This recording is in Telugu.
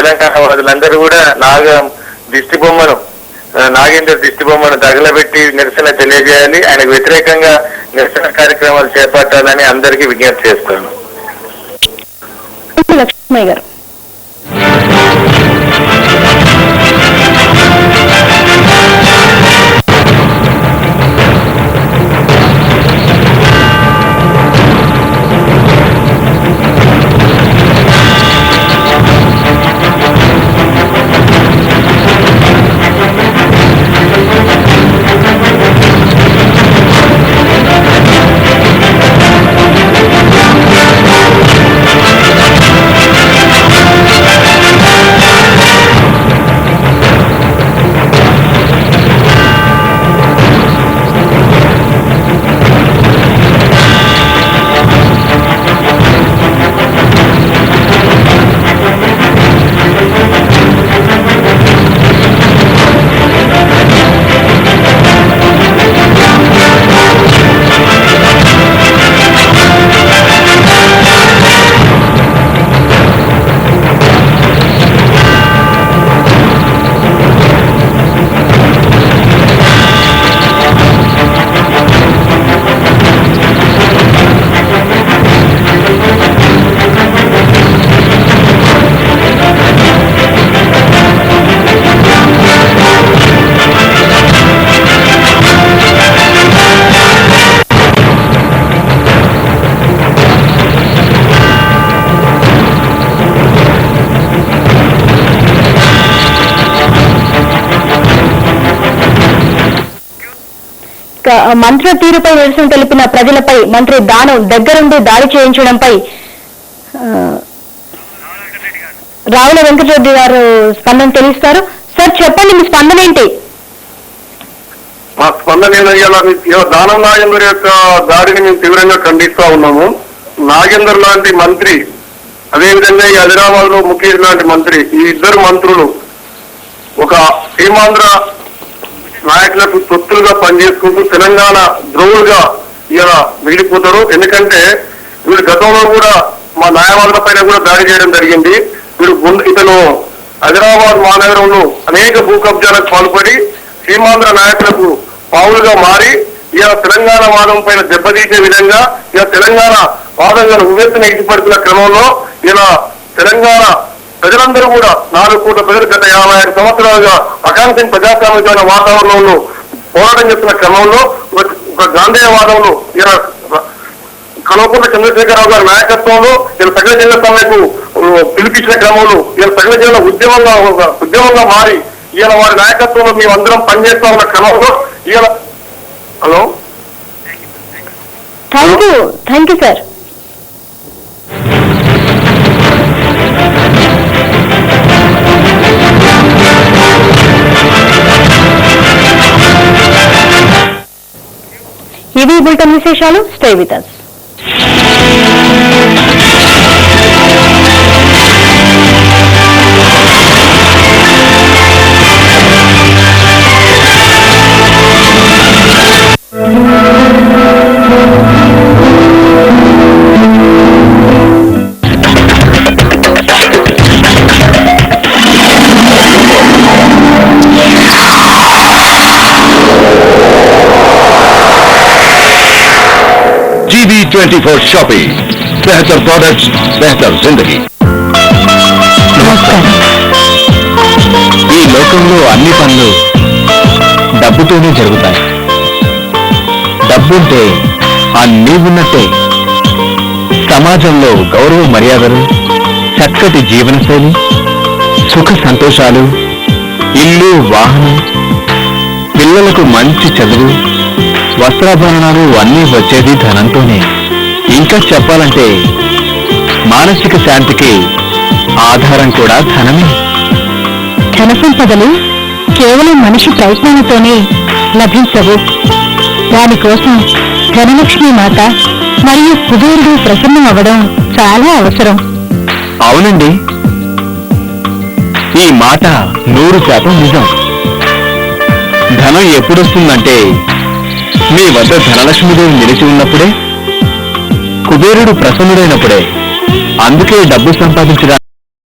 తెలంగాణ వాదులందరూ కూడా నాగేందర్ దిష్టి బొమ్మను తగలబెట్టి నిరసన తెలియజేయాలి. ఆయనకు వ్యతిరేకంగా నిరసన కార్యక్రమాలు చేపట్టాలని అందరికీ విజ్ఞప్తి చేస్తాను. లక్ష్మయ్య గారు. మంత్రుల తీరుపై నిరసన తెలిపిన ప్రజలపై మంత్రి దానం దగ్గరుండి దాడి చేయించడంపై రావుల వెంకటరెడ్డి గారు స్పందన తెలుస్తారు. సార్ చెప్పండి, మీ స్పందన ఏంటి? మా స్పందన దానం నాగేందర్ యొక్క దాడిని మేము తీవ్రంగా ఖండిస్తా ఉన్నాము. నాగేందర్ లాంటి మంత్రి, అదేవిధంగా ఈ హైదరాబాద్ లో ముఖేష్ లాంటి మంత్రి, ఈ ఇద్దరు మంత్రులు ఒక సీమాంధ్ర నాయకులకు తొత్తులుగా పనిచేసుకుంటూ తెలంగాణ ద్రోవులుగా ఇలా మిగిలిపోతారు. ఎందుకంటే వీళ్ళు గతంలో కూడా మా న్యాయవాదుల పైన కూడా దాడి చేయడం జరిగింది. ఇతను హైదరాబాద్ మహానగరంలో అనేక భూ కబ్జాలకు పాల్పడి సీమాంధ్ర నాయకులకు పావులుగా మారి ఇలా తెలంగాణ వాదం పైన దెబ్బతీసే విధంగా ఇలా తెలంగాణ వాదంగా ఉవ్వెత్తున ఎగిసిపడుతున్న క్రమంలో ఇలా తెలంగాణ ప్రజలందరూ కూడా 4 కోట్ల ప్రజలు గత 55 సంవత్సరాలుగా ఆకాంక్షించిన ప్రజాస్వామ్యమైన వాతావరణంలో పోరాటం చేస్తున్న క్రమంలో ఒక గాంధేయవాదంలో ఇలా కల్వకుంట్ల చంద్రశేఖరరావు గారి నాయకత్వంలో ఇలా సకల జిల్లా సమ్మెకు పిలిపించిన క్రమంలో ఇలా సకల జిల్లా ఉద్యమంగా మారి ఇలా వారి నాయకత్వంలో మేమందరం పనిచేస్తా ఉన్న క్రమంలో ఇలా హలో థ్యాంక్ యూ సార్. ఇవి బులెటిన్ విశేషాలు. Stay with us. GV24 shopping, बेहतर प्रोडक्ट्स, बेहतर जिंदगी. ఈ లోకంలో అన్ని పనులు డబ్బుతోనే జరుగుతాయి. డబ్బుంటే అన్నీ ఉన్నట్టే. సమాజంలో గౌరవ మర్యాదలు, చక్కటి జీవనశైలి, సుఖ సంతోషాలు, ఇల్లు, వాహనం, పిల్లలకు మంచి చదువు, వస్త్రాభరణాలు అన్నీ వచ్చేది ధనంతోనే. ఇంకా చెప్పాలంటే మానసిక శాంతికి ఆధారం కూడా ధనమే. ధన సంపదలు కేవలం మనిషి ప్రయత్నాలతోనే లభించవు. దానికోసం ధనలక్ష్మి మాత మరియు కుబేరుడు ప్రసన్నం అవ్వడం చాలా అవసరం. అవునండి, ఈ మాట 100% నిజం. ధనం ఎప్పుడొస్తుందంటే మీ వద్ద ధనలక్ష్మీదేవి నిలిచి ఉన్నప్పుడే, కుబేరుడు ప్రసన్నుడైనప్పుడే. అందుకే డబ్బు సంపాదించడానికి